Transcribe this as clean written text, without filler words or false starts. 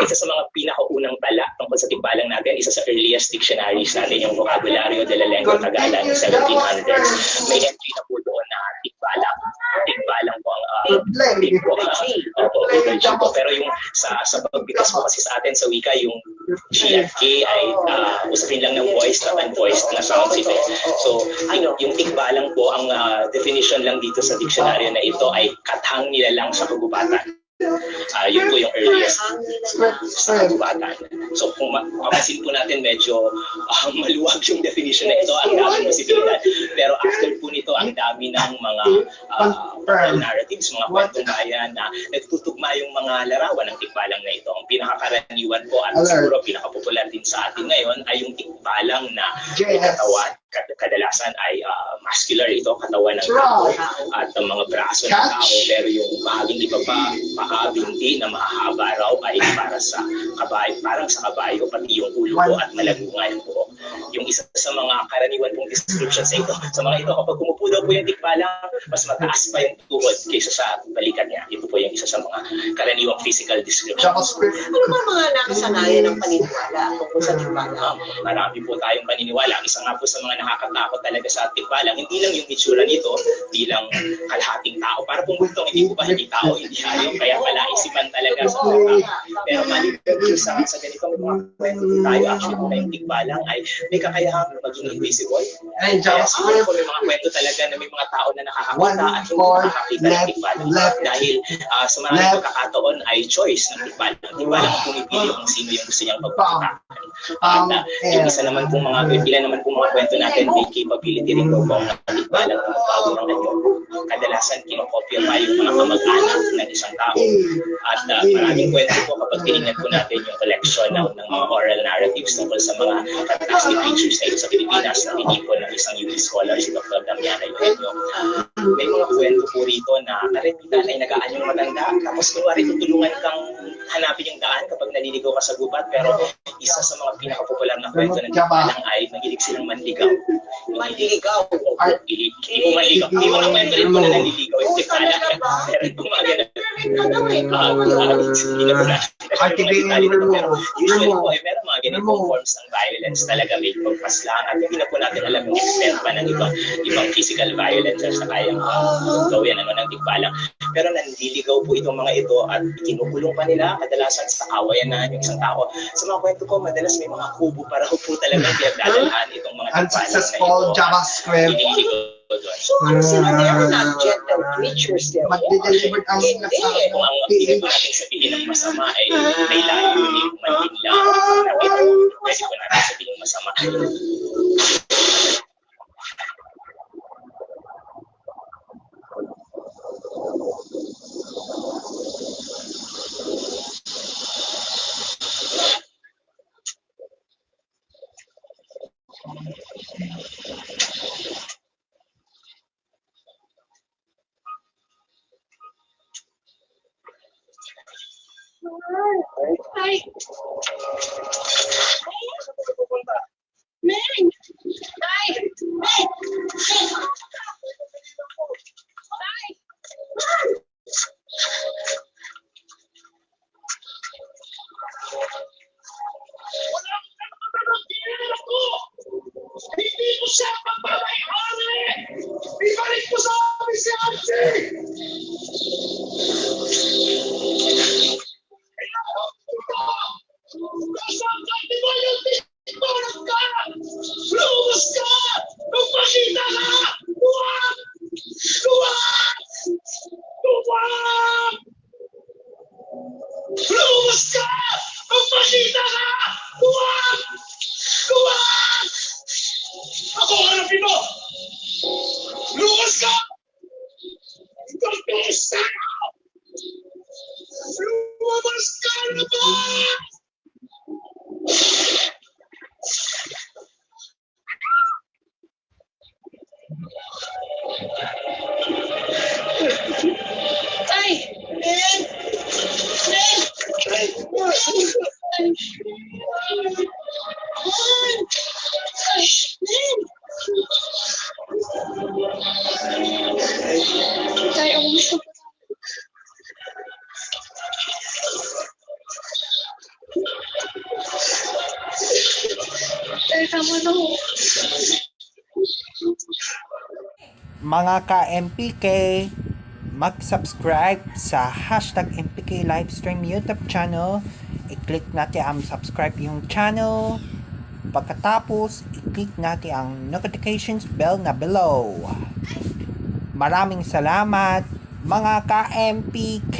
isa sa mga pinakaunang tala tungkol sa tikbalang natin, isa sa earliest dictionaries natin, yung Vocabulario de la Lengua Tagala ng 1700s. May entry na po doon na tikbalang. Tikbalang po ang po. Pero yung sa pagbitas po kasi sa atin sa wika, yung G at K ay usapin lang ng voiced at unvoiced na sounds ito. So, yung tikbalang po, ang definition lang dito sa dictionary na ito ay kathang nila lang sa kagubatan. Yun po yung earliest sa kagubatan. So kung mapapansin po natin, medyo maluwag yung definition na ito, ang daming posibilidad. Pero after po nito, ang dami ng mga narratives, mga kwentong bayan na nagtutugma yung mga larawan ng tikbalang na ito. Ang pinakakaraniwan po at siguro pinakapopular din sa atin ngayon ay yung tikbalang na may katawan. Kadalasan ay muscular ito, katawan ng tao at ang mga braso ng tao, pero yung bahaging ipapabinti na mahahaba raw ay para sa kabayo, parang sa kabayo, pati yung ulo ko at malagunga yung buhok. Yung isa sa mga karaniwan pong description sa ito, sa mga ito, kapag kumupo daw po yung tikbalang, mas mataas pa yung tuhod kaysa sa balikat niya. Ito po yung isa sa mga karaniwang physical description. Ano ba mga nakasanayan ng paniniwala tungkol sa tikbalang? Marami po tayong paniniwala. Isa nga po sa mga nakakatakot talaga sa tikbalang, hindi lang yung itsura nito, hindi lang kalahating tao. Para pong bultong, hindi po ba hindi tao, hindi hayop, kaya pala isipan talaga sa mga tao. Pero maliban sa ganitong mga kwento tayo, actually po na yung tikbalang ay may kakayahang maging invisible. Kaya siguro po may mga kwento talaga na may mga tao na nakakakita at hindi nakakakita ng tikbalang. Dahil sa maraming pagkakataon ay choice ng tikbalang. Tikbalang ang pumipili kung sino yung gusto niyang pagpapakita. At yung isa naman pong ilan naman pong mga kwento natin, may capability rin po ang tikbalang na magbago ng anyo. Kadalasan kinokopya pa yung mga kamag-anak ng isang tao. At maraming kwento po kapag tinignan po natin yung collection ng mga oral narratives tungkol sa mga fantastic creatures na ito sa Pilipinas na tinipon ng isang UP scholar, si Dr. Damiana Eugenio. May mga kwento po rito na karamihan ay nagaan yung matanda, tapos kunwari tutulungan kang hanapin yung daan kapag naliligaw ka sa gubat, pero isa sa mga pinakapopular na kwento ng tikbalang ay mahilig silang manligaw. Manligaw? Hindi mo manligaw. Hindi mo na kwento rin po na naliligaw yung tikbalang. Pero itong mga ganun. Hindi na po na. Pero usually po ay meron mga ganitong forms ng violence talaga, may pagpaslang at hindi na po natin alam yung extent pa ng ibang physical violence sa kayang gawin ng tikbalang. Pero nanliligaw po itong mga ito at kinukulong pa nila kadalasan sa kawayan na yung isang tao. Sa mga kwento ko, madalas may mga kubo para po talaga pinagdadalhan itong mga unsuccessful JavaScript. So, ano sila? They are not gentle creatures. Mag-delivered ang hindi. Kung ang ibig po natin sabihin ng masama ay may layunin, manhin lang. Pwede po natin sabihin masama. Ay! Meng! Ay! Hindi ko siya pagbabayaan! Mga ka-MPK, mag-subscribe sa hashtag MPK Livestream YouTube channel. I-click natin ang subscribe yung channel. Pagkatapos, i-click natin ang notifications bell na below. Maraming salamat mga ka-MPK.